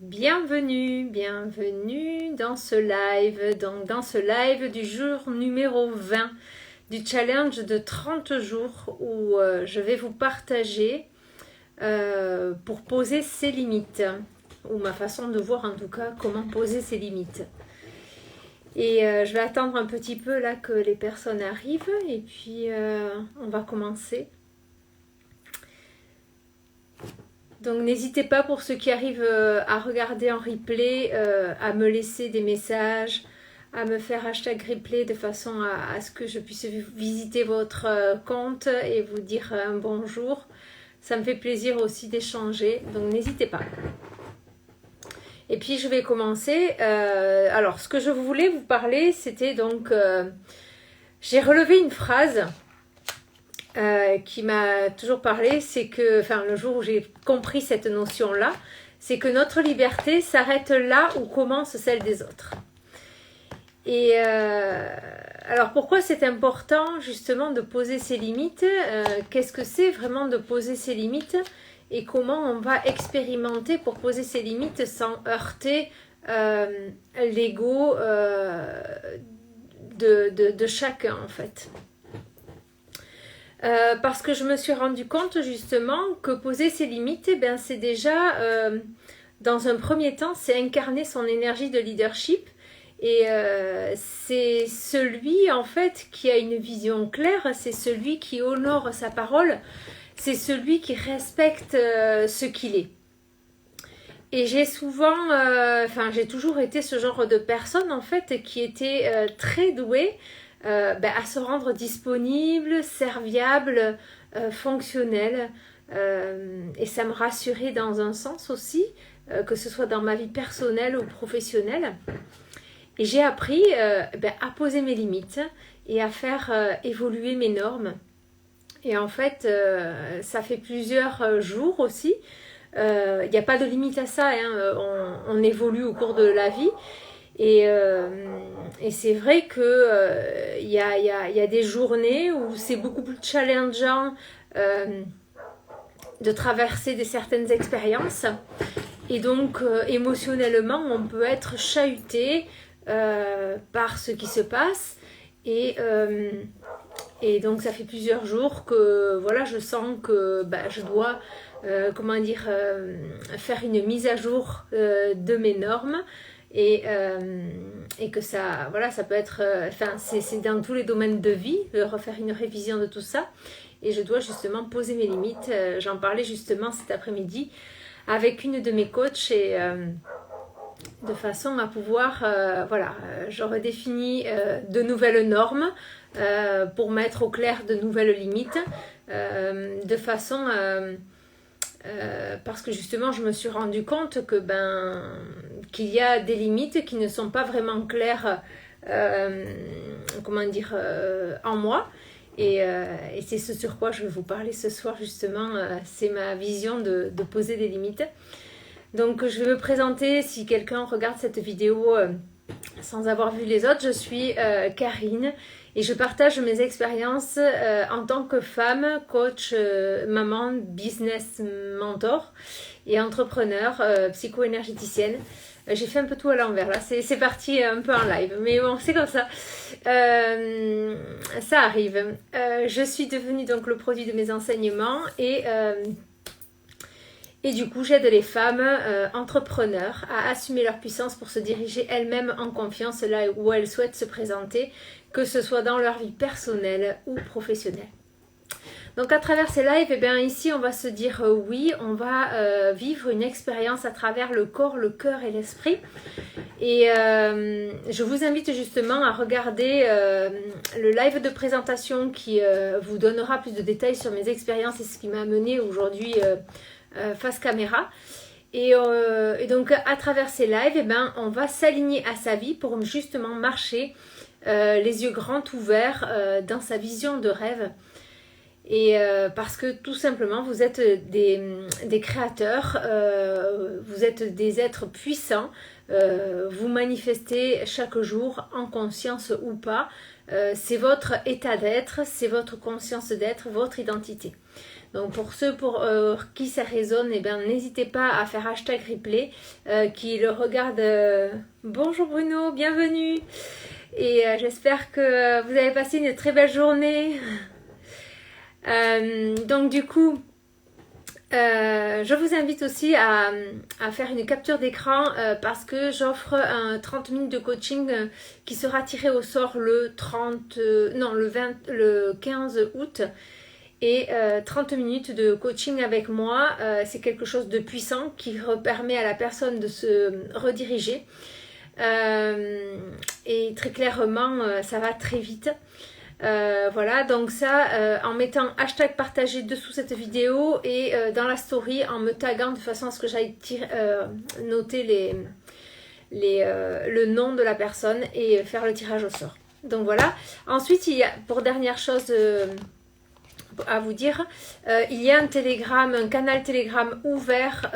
Bienvenue dans ce live, donc dans ce live du jour numéro 20 du challenge de 30 jours où je vais vous partager pour poser ses limites, ou ma façon de voir en tout cas comment poser ses limites. Et je vais attendre un petit peu là que les personnes arrivent et puis on va commencer. Donc n'hésitez pas, pour ceux qui arrivent à regarder en replay, à me laisser des messages, à me faire hashtag replay de façon à ce que je puisse visiter votre compte et vous dire un bonjour. Ça me fait plaisir aussi d'échanger, donc n'hésitez pas. Et puis je vais commencer. Alors ce que je voulais vous parler, c'était donc... j'ai relevé une phrase qui m'a toujours parlé, c'est que, enfin le jour où j'ai compris cette notion-là, c'est que notre liberté s'arrête là où commence celle des autres. Et alors pourquoi c'est important justement de poser ses limites, qu'est-ce que c'est vraiment de poser ses limites et comment on va expérimenter pour poser ses limites sans heurter l'ego de chacun en fait. Parce que je me suis rendu compte justement que poser ses limites, eh bien, c'est déjà, dans un premier temps, c'est incarner son énergie de leadership. Et c'est celui en fait qui a une vision claire, c'est celui qui honore sa parole, c'est celui qui respecte ce qu'il est. Et j'ai souvent, j'ai toujours été ce genre de personne en fait qui était très douée à se rendre disponible, serviable, fonctionnel. Et ça me rassurait dans un sens aussi, que ce soit dans ma vie personnelle ou professionnelle. Et j'ai appris à poser mes limites et à faire évoluer mes normes. Et en fait, ça fait plusieurs jours aussi. Il n'y a pas de limite à ça, hein. On évolue au cours de la vie. Et c'est vrai que y a des journées où c'est beaucoup plus challengeant de traverser certaines expériences. Et donc, émotionnellement, on peut être chahuté par ce qui se passe. Et donc, ça fait plusieurs jours que voilà, je sens que je dois faire une mise à jour de mes normes. Et que ça, voilà, ça peut être, c'est dans tous les domaines de vie, de refaire une révision de tout ça. Et je dois justement poser mes limites. J'en parlais justement cet après-midi avec une de mes coachs et de façon à pouvoir, je redéfinis de nouvelles normes pour mettre au clair de nouvelles limites de façon parce que justement je me suis rendu compte que qu'il y a des limites qui ne sont pas vraiment claires en moi et c'est ce sur quoi je vais vous parler ce soir justement. C'est ma vision de poser des limites. Donc je vais me présenter si quelqu'un regarde cette vidéo sans avoir vu les autres. Je suis Karine et je partage mes expériences en tant que femme, coach, maman, business mentor et entrepreneur, psycho-énergéticienne. J'ai fait un peu tout à l'envers là, c'est parti un peu en live, mais bon, c'est comme ça. Ça arrive. Je suis devenue donc le produit de mes enseignements et du coup, j'aide les femmes entrepreneurs à assumer leur puissance pour se diriger elles-mêmes en confiance là où elles souhaitent se présenter, que ce soit dans leur vie personnelle ou professionnelle. Donc à travers ces lives, ici on va se dire oui, on va vivre une expérience à travers le corps, le cœur et l'esprit. Et je vous invite justement à regarder le live de présentation qui vous donnera plus de détails sur mes expériences et ce qui m'a amené aujourd'hui face caméra. Et donc à travers ces lives, on va s'aligner à sa vie pour justement marcher les yeux grands ouverts dans sa vision de rêve. Et parce que tout simplement vous êtes des créateurs, vous êtes des êtres puissants, vous manifestez chaque jour en conscience ou pas, c'est votre état d'être, c'est votre conscience d'être, votre identité. Donc pour ceux pour qui ça résonne, eh bien n'hésitez pas à faire hashtag replay, qui le regarde. Bonjour Bruno, bienvenue. Et j'espère que vous avez passé une très belle journée. Donc du coup, je vous invite aussi à faire une capture d'écran parce que j'offre un 30 minutes de coaching qui sera tiré au sort le 15 août. Et 30 minutes de coaching avec moi, c'est quelque chose de puissant qui permet à la personne de se rediriger. Et très clairement, ça va très vite. Voilà, donc ça, en mettant hashtag partagé dessous cette vidéo et dans la story, en me taguant de façon à ce que j'aille noter le nom de la personne et faire le tirage au sort. Donc voilà. Ensuite, il y a, pour dernière chose à vous dire, il y a un canal Telegram ouvert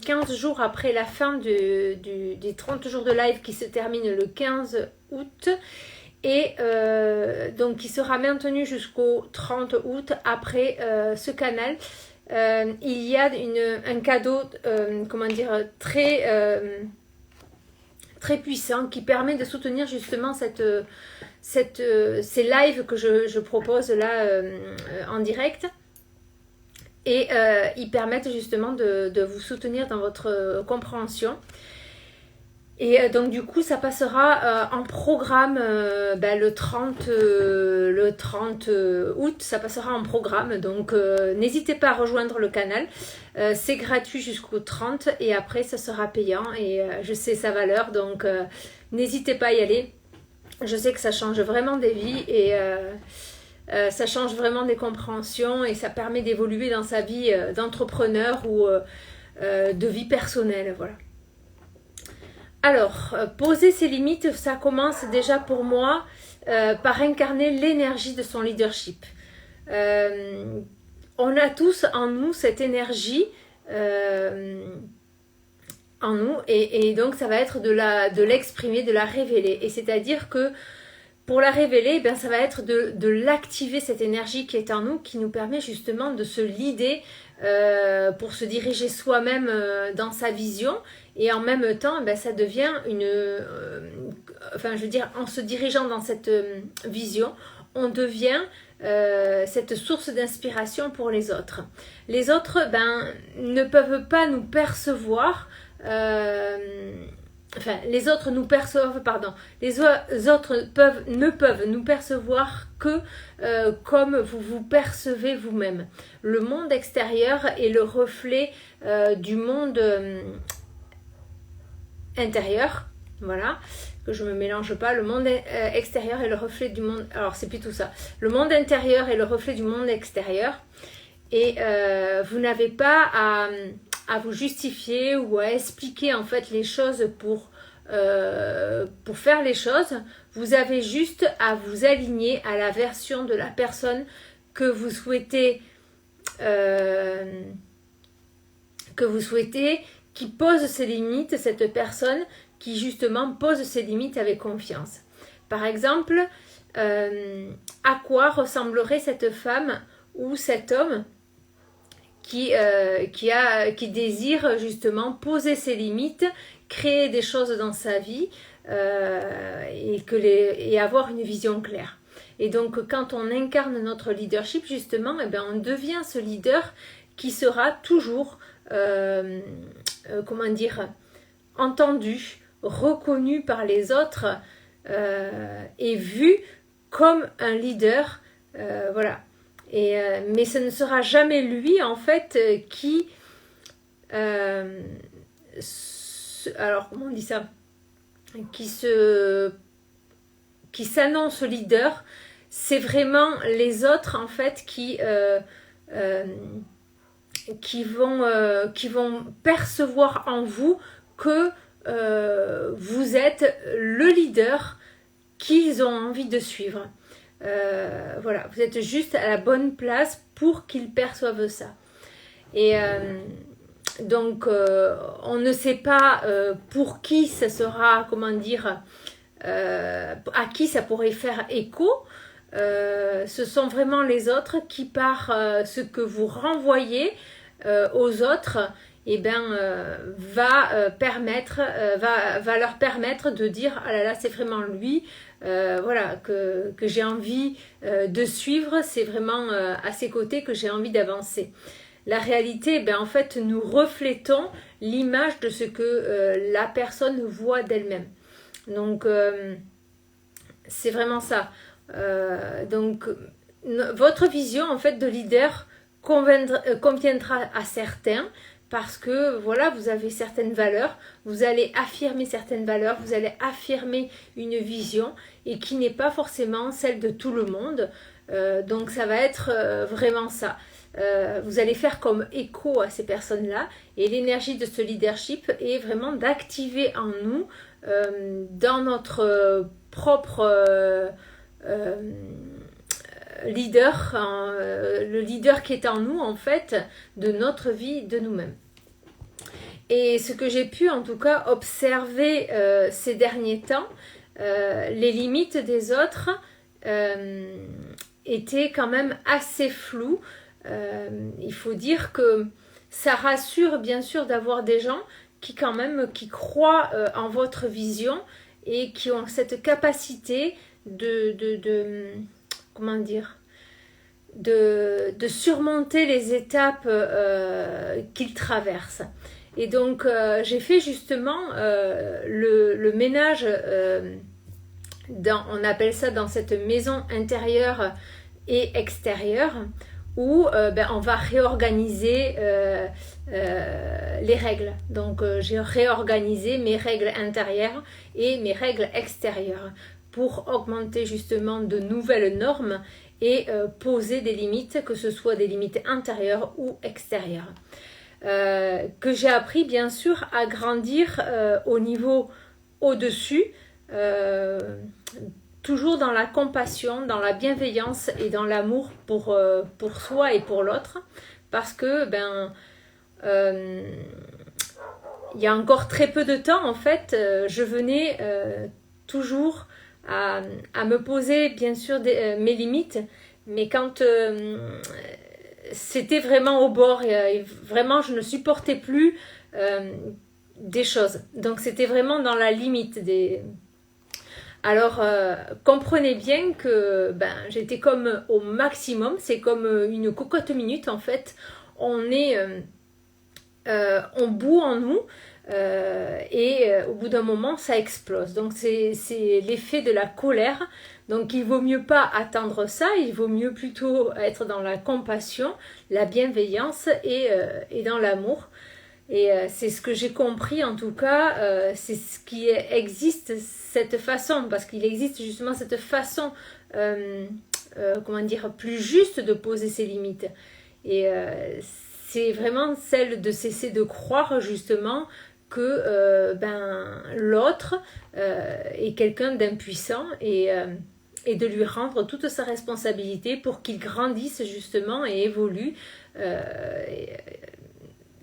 15 jours après la fin des 30 jours de live qui se termine le 15 août et donc qui sera maintenu jusqu'au 30 août. Après ce canal, il y a un cadeau comment dire, très puissant qui permet de soutenir justement ces lives que je propose là en direct, et ils permettent justement de vous soutenir dans votre compréhension. Et donc du coup ça passera en programme le 30 août, ça passera en programme, donc n'hésitez pas à rejoindre le canal, c'est gratuit jusqu'au 30 et après ça sera payant, et je sais sa valeur, donc n'hésitez pas à y aller. Je sais que ça change vraiment des vies et ça change vraiment des compréhensions, et ça permet d'évoluer dans sa vie d'entrepreneur ou de vie personnelle, voilà. Alors, poser ses limites, ça commence déjà pour moi par incarner l'énergie de son leadership. On a tous en nous cette énergie en nous, et donc ça va être de l'exprimer, de la révéler. Et c'est-à-dire que pour la révéler, ben, ça va être de l'activer, cette énergie qui est en nous, qui nous permet justement de se leader pour se diriger soi-même dans sa vision. Et en même temps, ben, ça devient en se dirigeant dans cette vision, on devient cette source d'inspiration pour les autres. Les autres ne peuvent pas nous percevoir, les autres nous perçoivent, les autres ne peuvent nous percevoir que comme vous vous percevez vous-même. Le monde extérieur est le reflet du monde intérieur, voilà, que je me mélange pas. Le monde extérieur est le reflet du monde, alors c'est plutôt ça, le monde intérieur est le reflet du monde extérieur, et vous n'avez pas à vous justifier ou à expliquer en fait les choses pour faire les choses. Vous avez juste à vous aligner à la version de la personne que vous souhaitez qui pose ses limites, cette personne qui justement pose ses limites avec confiance. Par exemple, à quoi ressemblerait cette femme ou cet homme qui désire justement poser ses limites, créer des choses dans sa vie et avoir une vision claire. Et donc quand on incarne notre leadership justement, on devient ce leader qui sera toujours entendu, reconnu par les autres et vu comme un leader, voilà. Mais ce ne sera jamais lui en fait qui alors comment on dit ça, qui s'annonce leader. C'est vraiment les autres en fait qui vont percevoir en vous que vous êtes le leader qu'ils ont envie de suivre. Voilà, vous êtes juste à la bonne place pour qu'ils perçoivent ça. Et donc on ne sait pas pour qui ça sera, à qui ça pourrait faire écho. ce sont vraiment les autres qui, par ce que vous renvoyez aux autres, eh ben, va leur permettre de dire ah là là, c'est vraiment lui voilà, que j'ai envie de suivre, c'est vraiment à ses côtés que j'ai envie d'avancer. La réalité, ben, en fait, nous reflétons l'image de ce que la personne voit d'elle-même. Donc, c'est vraiment ça. Donc, votre vision, en fait, de leader conviendra à certains parce que, voilà, vous avez certaines valeurs, vous allez affirmer certaines valeurs, vous allez affirmer une vision et qui n'est pas forcément celle de tout le monde. Donc, ça va être vraiment ça. Vous allez faire comme écho à ces personnes-là et l'énergie de ce leadership est vraiment d'activer en nous, dans notre propre leader, le leader qui est en nous en fait, de notre vie, de nous-mêmes. Et ce que j'ai pu en tout cas observer ces derniers temps, les limites des autres étaient quand même assez floues. Il faut dire que ça rassure bien sûr d'avoir des gens qui quand même qui croient en votre vision et qui ont cette capacité comment dire, de surmonter les étapes qu'ils traversent. Et donc j'ai fait justement le ménage, on appelle ça dans cette maison intérieure et extérieure, où on va réorganiser les règles. Donc j'ai réorganisé mes règles intérieures et mes règles extérieures pour augmenter justement de nouvelles normes et poser des limites, que ce soit des limites intérieures ou extérieures. Que j'ai appris bien sûr à grandir au niveau au-dessus, toujours dans la compassion, dans la bienveillance et dans l'amour pour soi et pour l'autre, parce que il y a encore très peu de temps en fait, je venais toujours à me poser bien sûr mes limites, mais quand c'était vraiment au bord et vraiment je ne supportais plus des choses, donc c'était vraiment dans la limite des... Alors, comprenez bien que j'étais comme au maximum, c'est comme une cocotte minute en fait. On bout en nous et au bout d'un moment, ça explose. Donc, c'est l'effet de la colère. Donc, il vaut mieux pas attendre ça, il vaut mieux plutôt être dans la compassion, la bienveillance et dans l'amour. Et c'est ce que j'ai compris en tout cas, c'est ce qui existe, cette façon, parce qu'il existe justement cette façon, comment dire, plus juste de poser ses limites. Et c'est vraiment celle de cesser de croire justement que l'autre est quelqu'un d'impuissant et de lui rendre toute sa responsabilité pour qu'il grandisse justement et évolue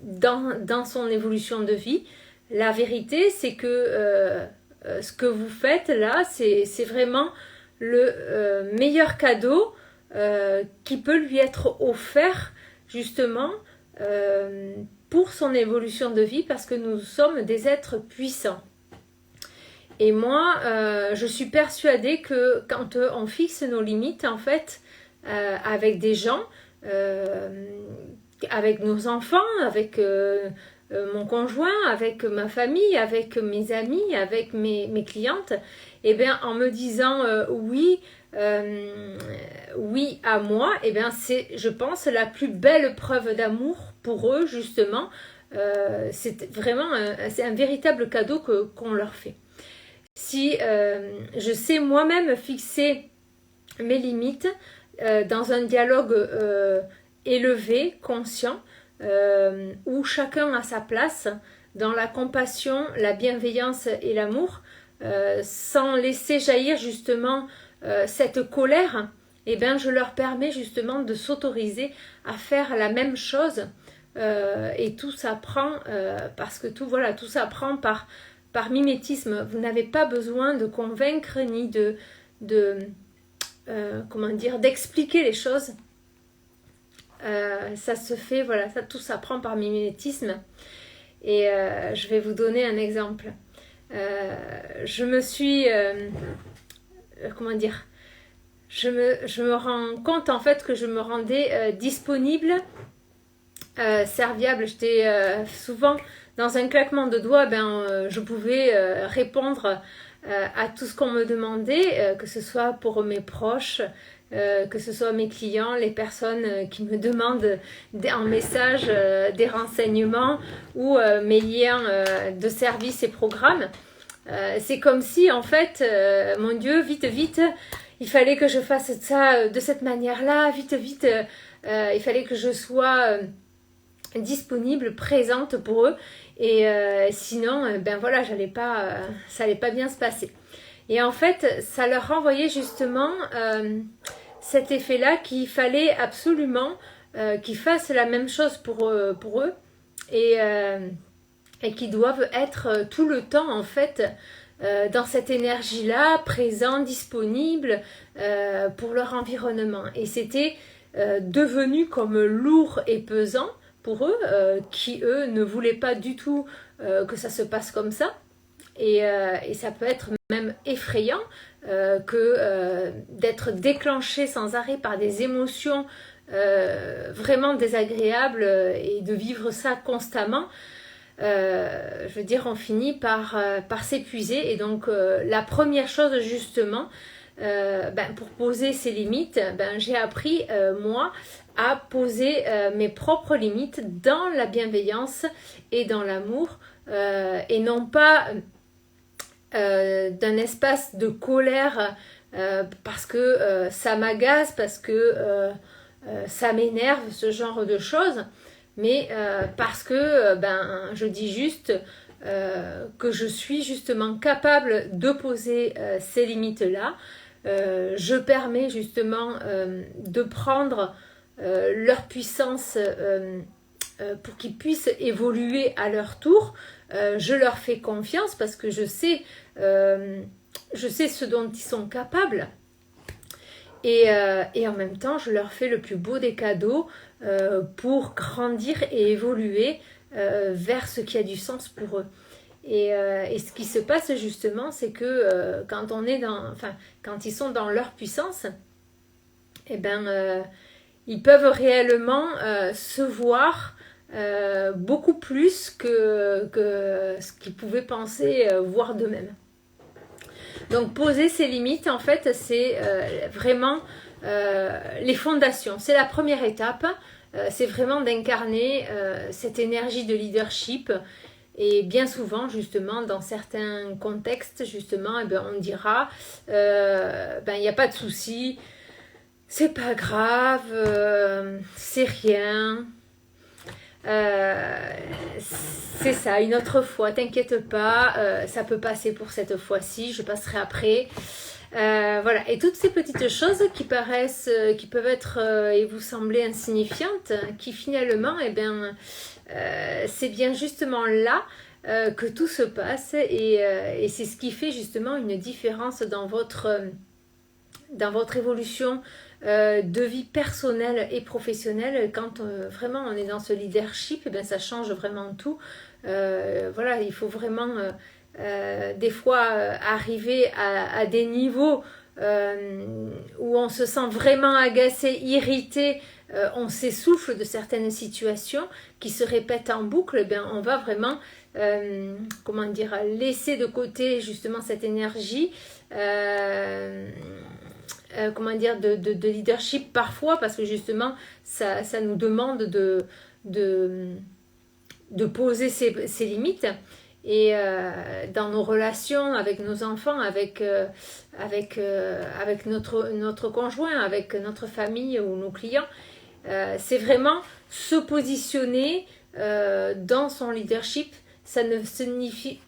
dans son évolution de vie. La vérité, c'est que ce que vous faites là, c'est vraiment le meilleur cadeau qui peut lui être offert justement pour son évolution de vie, parce que nous sommes des êtres puissants. Et moi, je suis persuadée que quand on fixe nos limites, en fait, avec des gens, avec nos enfants, avec mon conjoint, avec ma famille, avec mes amis, avec mes clientes, et bien en me disant oui à moi, et bien c'est, je pense, la plus belle preuve d'amour pour eux justement. C'est vraiment c'est un véritable cadeau qu'on leur fait. Si je sais moi-même fixer mes limites dans un dialogue élevé, conscient, où chacun a sa place dans la compassion, la bienveillance et l'amour, sans laisser jaillir justement cette colère, et bien je leur permets justement de s'autoriser à faire la même chose, et tout s'apprend parce que tout s'apprend par mimétisme. Vous n'avez pas besoin de convaincre ni de comment dire, d'expliquer les choses. Ça se fait, voilà, ça, tout s'apprend par mimétisme. Et je vais vous donner un exemple. Je me suis, comment dire, je me rends compte en fait que je me rendais disponible, serviable. J'étais souvent dans un claquement de doigts, je pouvais répondre à tout ce qu'on me demandait, que ce soit pour mes proches, que ce soit mes clients, les personnes qui me demandent en message des renseignements ou mes liens de services et programmes. C'est comme si en fait, mon Dieu, vite, vite, il fallait que je fasse ça de cette manière-là, vite, vite, il fallait que je sois disponible, présente pour eux. Et sinon, voilà, ça allait pas bien se passer. Et en fait, ça leur renvoyait justement cet effet-là qu'il fallait absolument qu'ils fassent la même chose pour eux et qu'ils doivent être tout le temps en fait dans cette énergie-là, présents, disponibles pour leur environnement. Et c'était devenu comme lourd et pesant pour eux, qui eux ne voulaient pas du tout que ça se passe comme ça. Et ça peut être même effrayant que d'être déclenché sans arrêt par des émotions vraiment désagréables et de vivre ça constamment. Je veux dire, on finit par s'épuiser. Et donc, la première chose, justement, pour poser ses limites, j'ai appris, moi, à poser mes propres limites dans la bienveillance et dans l'amour, et non pas d'un espace de colère parce que ça m'agace, parce que ça m'énerve, ce genre de choses, mais parce que je dis juste que je suis justement capable de poser ces limites-là. Je permets justement de prendre leur puissance pour qu'ils puissent évoluer à leur tour. Je leur fais confiance parce que je sais ce dont ils sont capables. Et en même temps, je leur fais le plus beau des cadeaux pour grandir et évoluer vers ce qui a du sens pour eux. Et ce qui se passe justement, c'est que quand ils sont dans leur puissance, ils peuvent réellement se voir beaucoup plus que ce qu'ils pouvaient penser voir d'eux-mêmes. Donc poser ses limites, en fait, c'est vraiment les fondations. C'est la première étape, c'est vraiment d'incarner cette énergie de leadership. Et bien souvent, justement, dans certains contextes, justement, on dira, il n'y a pas de souci, c'est pas grave, c'est rien. C'est ça, une autre fois, t'inquiète pas, ça peut passer pour cette fois-ci, je passerai après. Voilà, et toutes ces petites choses qui peuvent être et vous sembler insignifiantes, qui finalement, c'est bien justement là que tout se passe et c'est ce qui fait justement une différence dans votre évolution de vie personnelle et professionnelle. Quand vraiment on est dans ce leadership, ça change vraiment tout. Voilà, il faut vraiment des fois arriver à des niveaux où on se sent vraiment agacé, irrité, on s'essouffle de certaines situations qui se répètent en boucle. On va vraiment laisser de côté justement cette énergie de leadership parfois, parce que justement ça nous demande de poser ses limites. Et dans nos relations avec nos enfants, avec notre conjoint, avec notre famille ou nos clients, c'est vraiment se positionner dans son leadership. Ça ne signifie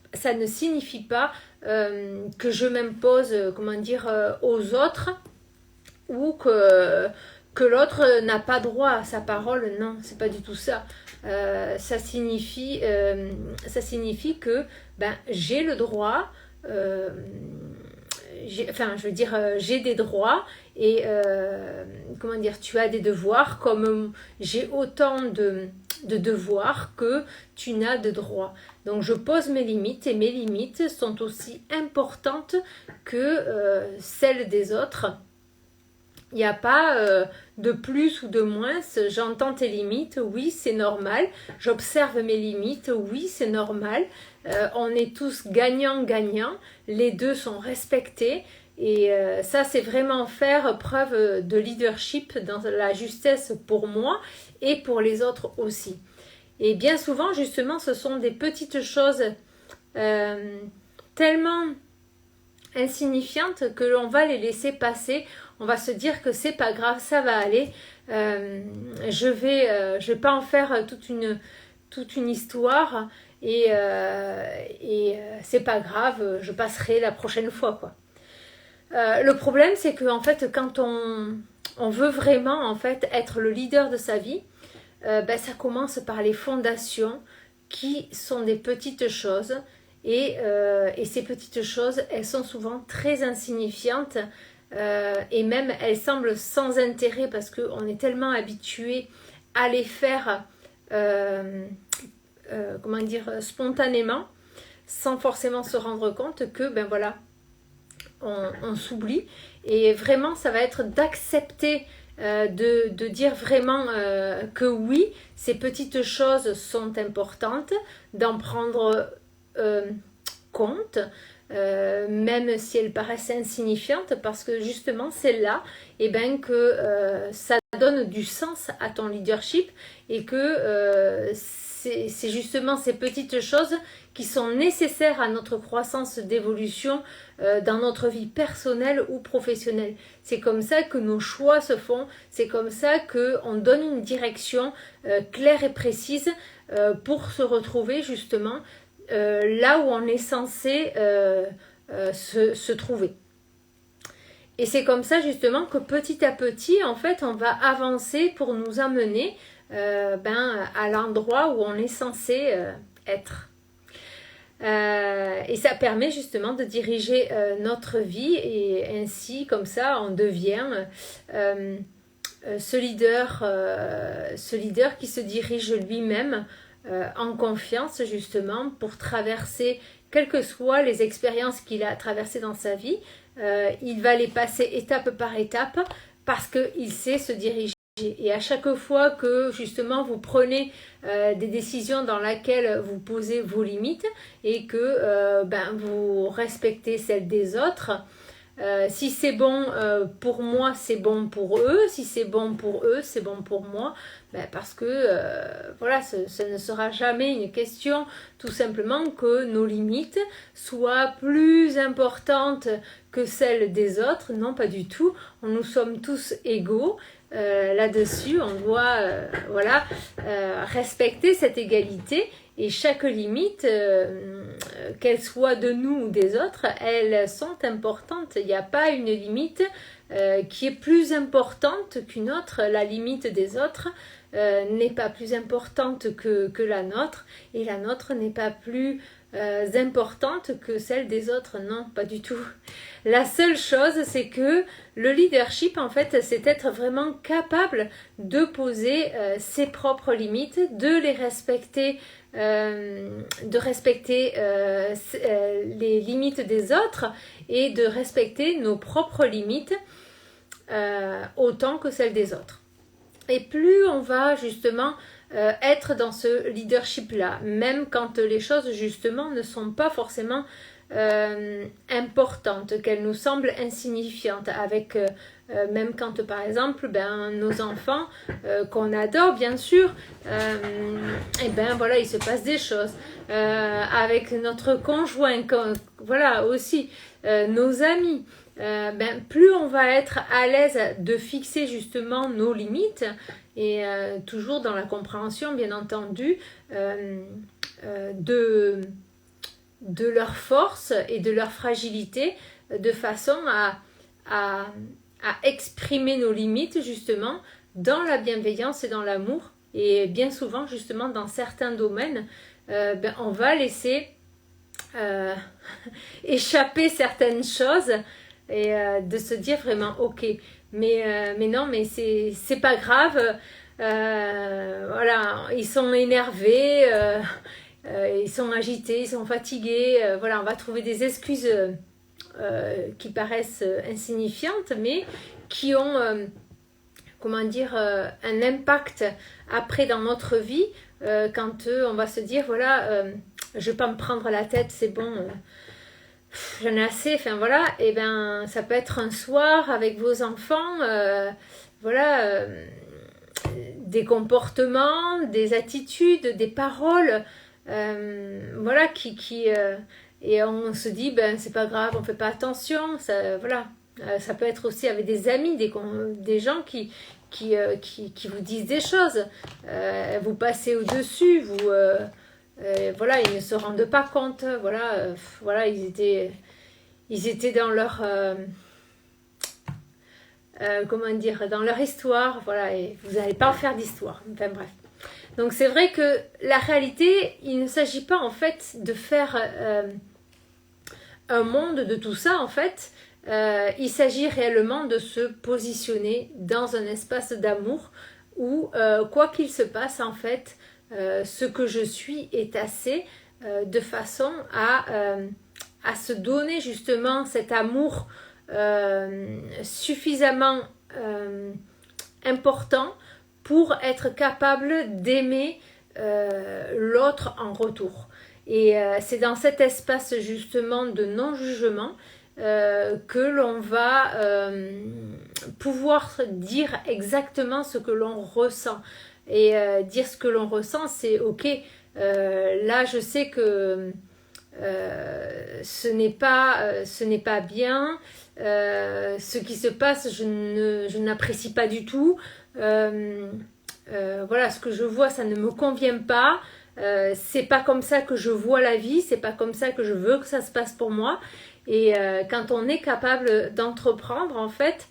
pas que je m'impose aux autres ou que l'autre n'a pas droit à sa parole. Non, c'est pas du tout ça. Ça signifie que j'ai le droit, j'ai des droits et comment dire, tu as des devoirs comme j'ai autant de devoirs que tu n'as de droits. Donc je pose mes limites et mes limites sont aussi importantes que celles des autres. Il n'y a pas de plus ou de moins. J'entends tes limites, oui, c'est normal. J'observe mes limites, oui, c'est normal. On est tous gagnants-gagnants. Les deux sont respectés. Et ça, c'est vraiment faire preuve de leadership dans la justesse pour moi et pour les autres aussi. Et bien souvent, justement, ce sont des petites choses tellement insignifiantes que l'on va les laisser passer. On va se dire que c'est pas grave, ça va aller. Je vais pas en faire toute une histoire et c'est pas grave, je passerai la prochaine fois, quoi. Le problème, c'est que en fait, quand on veut vraiment en fait être le leader de sa vie, ça commence par les fondations qui sont des petites choses et ces petites choses, elles sont souvent très insignifiantes et même elles semblent sans intérêt parce qu'on est tellement habitué à les faire spontanément sans forcément se rendre compte que on s'oublie. Et vraiment, ça va être d'accepter de dire vraiment que oui, ces petites choses sont importantes, d'en prendre compte, même si elles paraissent insignifiantes, parce que justement c'est là que ça donne du sens à ton leadership et que c'est justement ces petites choses qui sont nécessaires à notre croissance d'évolution dans notre vie personnelle ou professionnelle. C'est comme ça que nos choix se font, c'est comme ça qu'on donne une direction claire et précise pour se retrouver justement là où on est censé se trouver. Et c'est comme ça justement que petit à petit, en fait, on va avancer pour nous amener à l'endroit où on est censé être. Et ça permet justement de diriger notre vie et ainsi, comme ça, on devient ce leader qui se dirige lui-même en confiance justement pour traverser quelles que soient les expériences qu'il a traversées dans sa vie. Il va les passer étape par étape parce qu'il sait se diriger. Et à chaque fois que justement vous prenez des décisions dans lesquelles vous posez vos limites et que vous respectez celles des autres, si c'est bon pour moi, c'est bon pour eux. Si c'est bon pour eux, c'est bon pour moi. Parce que ce ne sera jamais une question tout simplement que nos limites soient plus importantes que celles des autres. Non, pas du tout. Nous sommes tous égaux. Là-dessus, on doit respecter cette égalité et chaque limite, qu'elle soit de nous ou des autres, elles sont importantes. Il n'y a pas une limite qui est plus importante qu'une autre. La limite des autres n'est pas plus importante que la nôtre et la nôtre n'est pas plus importante que celle des autres. Non, pas du tout. La seule chose, c'est que le leadership, en fait, c'est être vraiment capable de poser ses propres limites, de les respecter, les limites des autres et de respecter nos propres limites autant que celles des autres. Et plus on va justement être dans ce leadership-là, même quand les choses justement ne sont pas forcément importantes, qu'elles nous semblent insignifiantes, avec même quand par exemple nos enfants qu'on adore bien sûr, il se passe des choses avec notre conjoint, aussi nos amis. Plus on va être à l'aise de fixer justement nos limites et toujours dans la compréhension bien entendu de leur force et de leur fragilité de façon à exprimer nos limites justement dans la bienveillance et dans l'amour et bien souvent justement dans certains domaines on va laisser échapper certaines choses et de se dire vraiment ok, mais non, mais c'est pas grave, voilà, ils sont énervés, ils sont agités, ils sont fatigués, voilà, on va trouver des excuses qui paraissent insignifiantes, mais qui ont, comment dire, un impact après dans notre vie, quand on va se dire, voilà, je vais pas me prendre la tête, c'est bon, j'en ai assez, enfin voilà, et ben ça peut être un soir avec vos enfants, voilà, des comportements, des attitudes, des paroles, voilà, et on se dit, ben c'est pas grave, on fait pas attention, ça, voilà. Ça peut être aussi avec des amis, des gens qui vous disent des choses. Vous passez au-dessus, voilà, ils ne se rendent pas compte. Voilà, voilà, ils étaient dans leur, comment dire, dans leur histoire. Voilà, et vous n'allez pas en faire d'histoire. Enfin bref. Donc c'est vrai que la réalité, il ne s'agit pas en fait de faire un monde de tout ça en fait. Il s'agit réellement de se positionner dans un espace d'amour où, quoi qu'il se passe, en fait, ce que je suis est assez, de façon à se donner justement cet amour suffisamment important pour être capable d'aimer l'autre en retour. Et c'est dans cet espace justement de non-jugement que l'on va pouvoir dire exactement ce que l'on ressent. Et dire ce que l'on ressent, c'est ok, là je sais que ce n'est pas bien, ce qui se passe, je n'apprécie pas du tout, voilà, ce que je vois, ça ne me convient pas, c'est pas comme ça que je vois la vie, c'est pas comme ça que je veux que ça se passe pour moi. Et quand on est capable d'entreprendre en fait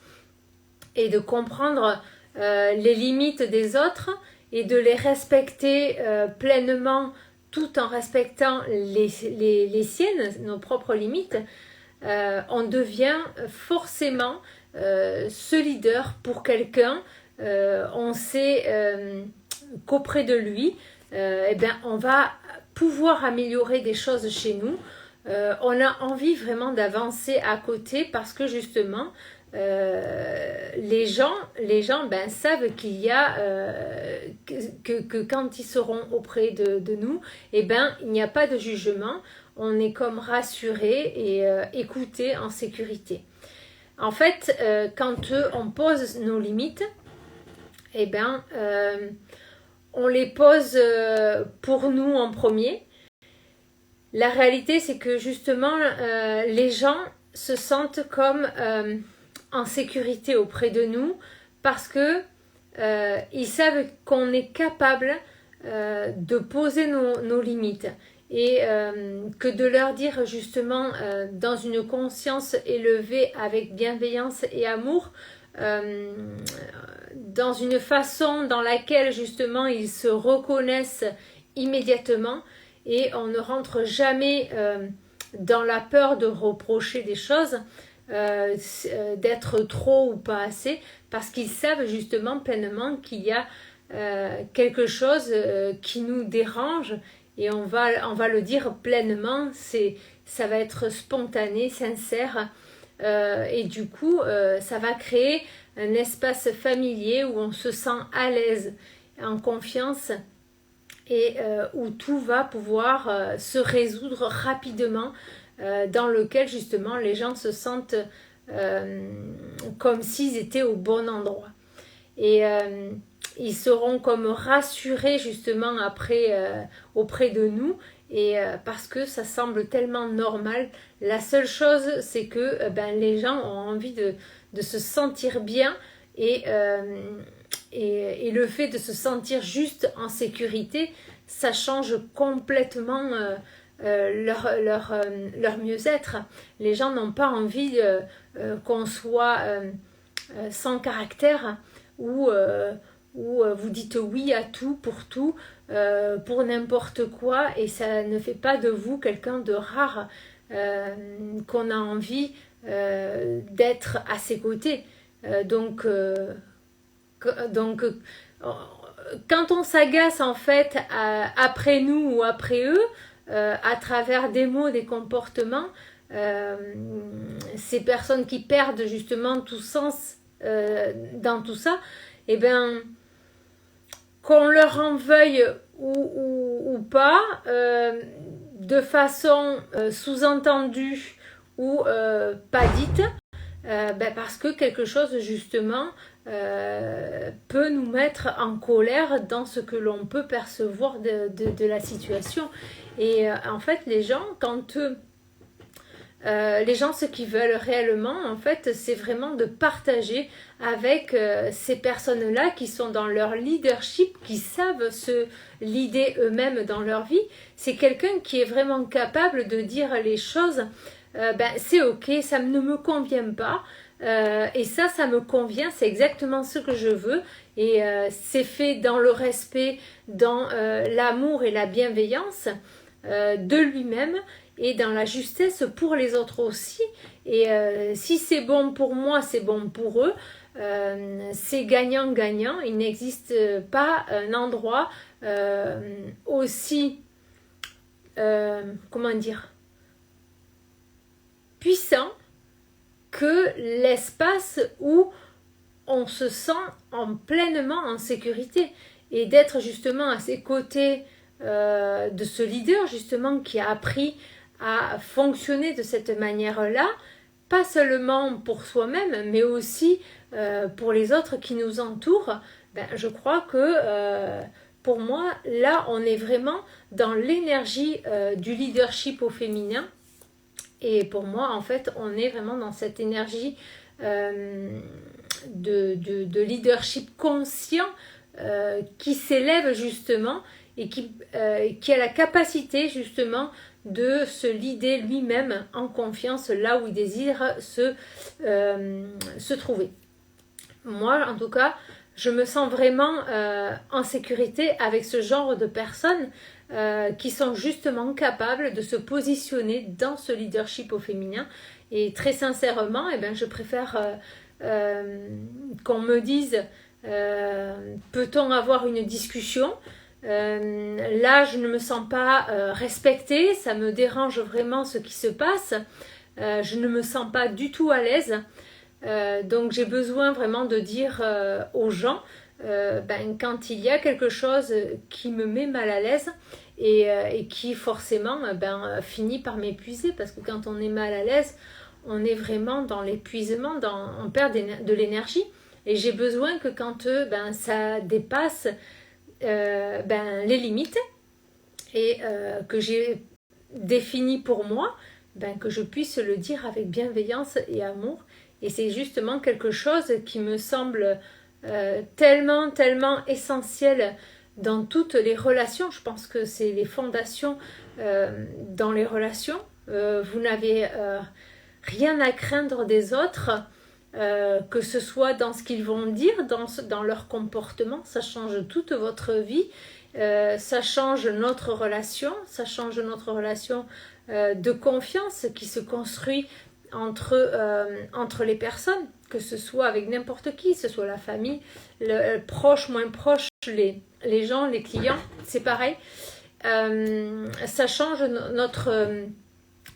et de comprendre les limites des autres et de les respecter pleinement tout en respectant les siennes, nos propres limites, on devient forcément ce leader pour quelqu'un. On sait qu'auprès de lui, eh bien, on va pouvoir améliorer des choses chez nous. On a envie vraiment d'avancer à côté parce que justement les gens ben, savent qu'il y a que quand ils seront auprès de nous, eh ben, il n'y a pas de jugement, on est comme rassuré et écouté en sécurité. En fait, quand on pose nos limites, eh ben, on les pose pour nous en premier. La réalité, c'est que justement, les gens se sentent comme en sécurité auprès de nous parce que ils savent qu'on est capable de poser nos limites et que de leur dire justement dans une conscience élevée avec bienveillance et amour, dans une façon dans laquelle justement ils se reconnaissent immédiatement. Et on ne rentre jamais dans la peur de reprocher des choses, d'être trop ou pas assez, parce qu'ils savent justement pleinement qu'il y a quelque chose qui nous dérange et on va le dire pleinement, ça va être spontané, sincère, et du coup ça va créer un espace familier où on se sent à l'aise, en confiance, et où tout va pouvoir se résoudre rapidement, dans lequel justement les gens se sentent comme s'ils étaient au bon endroit. Et ils seront comme rassurés justement après auprès de nous, et parce que ça semble tellement normal. La seule chose, c'est que ben, les gens ont envie de se sentir bien, et le fait de se sentir juste en sécurité, ça change complètement leur mieux-être. Les gens n'ont pas envie qu'on soit sans caractère, ou vous dites oui à tout, pour n'importe quoi, et ça ne fait pas de vous quelqu'un de rare, qu'on a envie d'être à ses côtés. Donc, quand on s'agace en fait après nous ou après eux, à travers des mots, des comportements, ces personnes qui perdent justement tout sens dans tout ça, eh bien, qu'on leur en veuille ou pas, de façon sous-entendue ou pas dite, parce que quelque chose justement peut nous mettre en colère dans ce que l'on peut percevoir de la situation. Et en fait, les gens, les gens, ce qu'ils veulent réellement, en fait, c'est vraiment de partager avec ces personnes-là qui sont dans leur leadership, qui savent se leader eux-mêmes dans leur vie. C'est quelqu'un qui est vraiment capable de dire les choses. C'est ok, ça ne me convient pas. Et ça me convient, c'est exactement ce que je veux. Et c'est fait dans le respect, dans l'amour et la bienveillance de lui-même, et dans la justesse pour les autres aussi. Et si c'est bon pour moi, c'est bon pour eux. C'est gagnant-gagnant. Il n'existe pas un endroit aussi, comment dire, puissant que l'espace où on se sent pleinement en sécurité. Et d'être justement à ses côtés de ce leader justement qui a appris à fonctionner de cette manière-là, pas seulement pour soi-même, mais aussi pour les autres qui nous entourent. Je crois que pour moi, là, on est vraiment dans l'énergie du leadership au féminin. Et pour moi, en fait, on est vraiment dans cette énergie de leadership conscient qui s'élève justement et qui a la capacité justement de se leader lui-même en confiance là où il désire se trouver. Moi, en tout cas, je me sens vraiment en sécurité avec ce genre de personnes qui sont justement capables de se positionner dans ce leadership au féminin. Et très sincèrement, je préfère qu'on me dise peut-on avoir une discussion. Là, je ne me sens pas respectée, ça me dérange vraiment ce qui se passe. Je ne me sens pas du tout à l'aise. Donc j'ai besoin vraiment de dire aux gens quand il y a quelque chose qui me met mal à l'aise et qui forcément finit par m'épuiser, parce que quand on est mal à l'aise, on est vraiment dans l'épuisement, on perd de l'énergie, et j'ai besoin que quand ça dépasse les limites et que j'ai défini pour moi, que je puisse le dire avec bienveillance et amour. Et c'est justement quelque chose qui me semble tellement essentiel dans toutes les relations. Je pense que c'est les fondations dans les relations. Vous n'avez rien à craindre des autres, que ce soit dans ce qu'ils vont dire, dans leur comportement. Ça change toute votre vie. Ça change notre relation. Ça change notre relation de confiance qui se construit entre les personnes, que ce soit avec n'importe qui, que ce soit la famille, proche, moins proche, les gens, les clients, c'est pareil. Ça change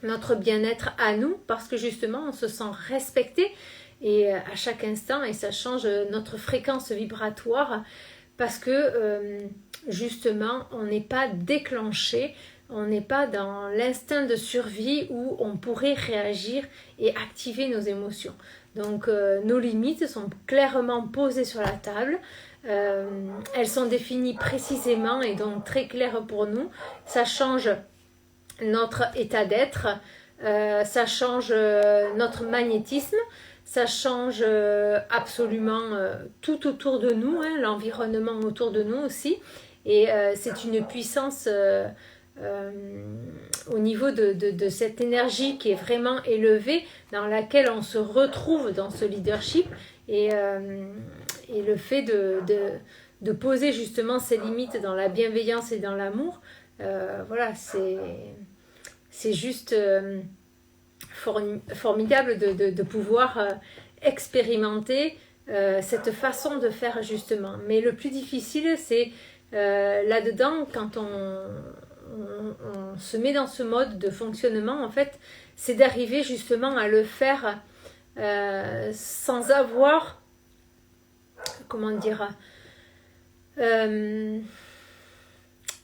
notre bien-être à nous, parce que justement on se sent respecté et à chaque instant, et ça change notre fréquence vibratoire, parce que justement on n'est pas déclenché. On n'est pas dans l'instinct de survie où on pourrait réagir et activer nos émotions. Donc nos limites sont clairement posées sur la table. Elles sont définies précisément et donc très claires pour nous. Ça change notre état d'être. Ça change notre magnétisme. Ça change absolument tout autour de nous, l'environnement autour de nous aussi. Et c'est une puissance... au niveau de cette énergie qui est vraiment élevée, dans laquelle on se retrouve dans ce leadership, et le fait de poser justement ses limites dans la bienveillance et dans l'amour, voilà, c'est juste formidable de pouvoir expérimenter cette façon de faire justement. Mais le plus difficile, c'est là-dedans, quand on se met dans ce mode de fonctionnement, en fait, c'est d'arriver justement à le faire sans avoir, comment dire,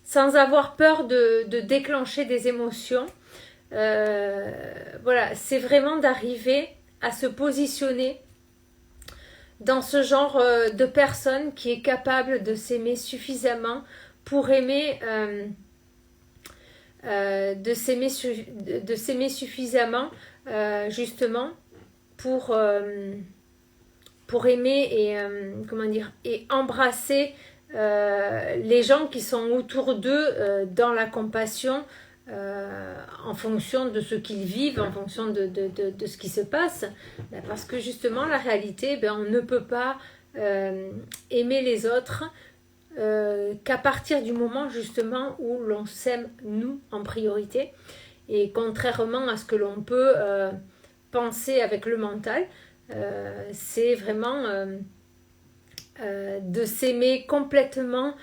sans avoir peur de déclencher des émotions. Voilà, c'est vraiment d'arriver à se positionner dans ce genre de personne qui est capable de s'aimer suffisamment pour aimer, de s'aimer suffisamment justement pour aimer et comment dire, et embrasser les gens qui sont autour d'eux dans la compassion, en fonction de ce qu'ils vivent, en fonction de ce qui se passe, parce que justement la réalité, on ne peut pas aimer les autres qu'à partir du moment justement où l'on s'aime nous en priorité, et contrairement à ce que l'on peut penser avec le mental, c'est vraiment de s'aimer complètement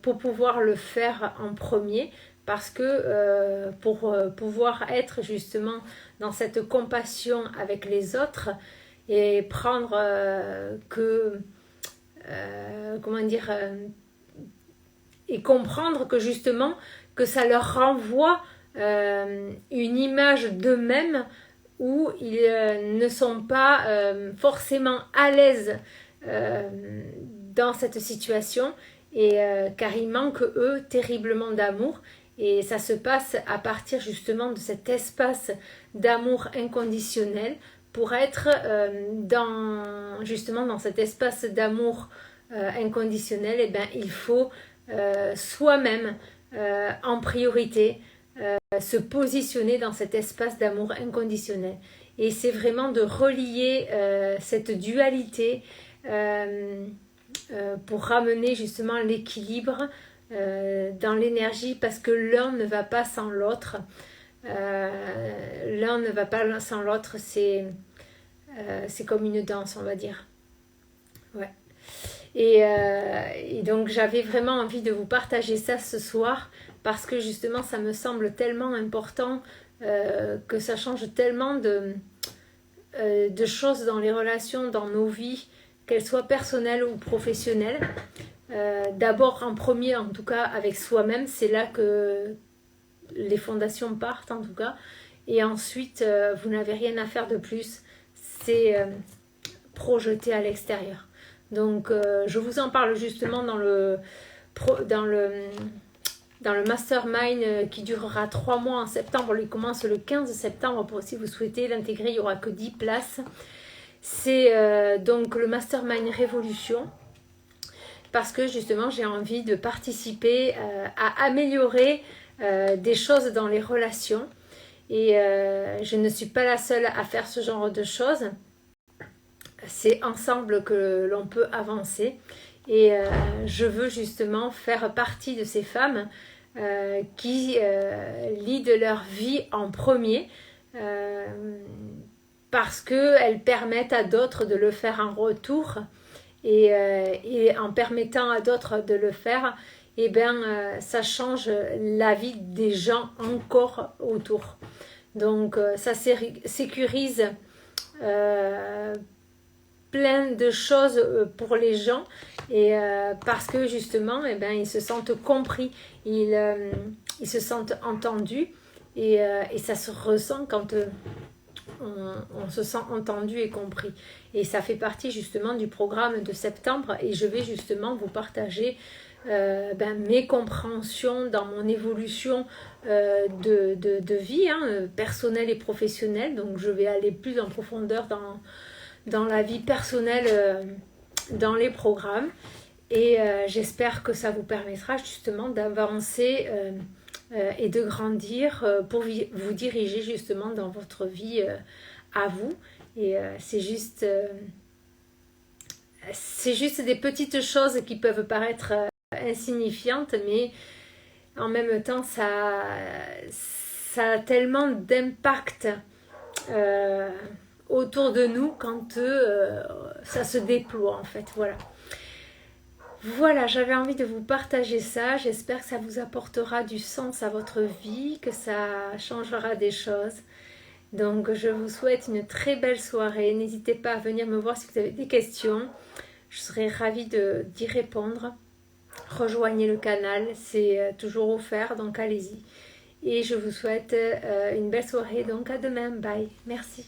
pour pouvoir le faire en premier. Parce que pour pouvoir être justement dans cette compassion avec les autres et prendre comment dire, et comprendre que justement que ça leur renvoie une image d'eux-mêmes où ils ne sont pas forcément à l'aise dans cette situation, et car il manque eux terriblement d'amour. Et ça se passe à partir justement de cet espace d'amour inconditionnel. Pour être justement dans cet espace d'amour inconditionnel, et il faut soi-même en priorité se positionner dans cet espace d'amour inconditionnel. Et c'est vraiment de relier cette dualité pour ramener justement l'équilibre dans l'énergie, parce que l'un ne va pas sans l'autre. L'un ne va pas sans l'autre, c'est comme une danse, on va dire. Ouais. Et donc j'avais vraiment envie de vous partager ça ce soir, parce que justement ça me semble tellement important, que ça change tellement de choses dans les relations, dans nos vies, qu'elles soient personnelles ou professionnelles. D'abord en premier, en tout cas avec soi-même, c'est là que les fondations partent en tout cas, et ensuite vous n'avez rien à faire de plus, c'est projeter à l'extérieur. Donc je vous en parle justement dans le mastermind qui durera 3 mois en septembre. Il commence le 15 septembre, pour si vous souhaitez l'intégrer, il n'y aura que 10 places. C'est donc le mastermind Révolution, parce que justement j'ai envie de participer à améliorer des choses dans les relations, et je ne suis pas la seule à faire ce genre de choses. C'est ensemble que l'on peut avancer, et je veux justement faire partie de ces femmes qui leadent leur vie en premier, parce qu'elles permettent à d'autres de le faire en retour, et en permettant à d'autres de le faire, ça change la vie des gens encore autour. Donc ça sécurise plein de choses pour les gens, et parce que justement ils se sentent compris, ils se sentent entendus, et ça se ressent quand on se sent entendu et compris. Et ça fait partie justement du programme de septembre, et je vais justement vous partager mes compréhensions dans mon évolution de vie, personnelle et professionnelle. Donc je vais aller plus en profondeur dans la vie personnelle, dans les programmes, et j'espère que ça vous permettra justement d'avancer et de grandir pour vous diriger justement dans votre vie à vous. Et c'est juste des petites choses qui peuvent paraître insignifiantes, mais en même temps ça a tellement d'impact autour de nous quand ça se déploie en fait. Voilà, j'avais envie de vous partager ça. J'espère que ça vous apportera du sens à votre vie, que ça changera des choses. Donc je vous souhaite une très belle soirée. N'hésitez pas à venir me voir si vous avez des questions. Je serai ravie d'y répondre. Rejoignez le canal, c'est toujours offert, donc allez-y. Et je vous souhaite une belle soirée, donc à demain. Bye, merci.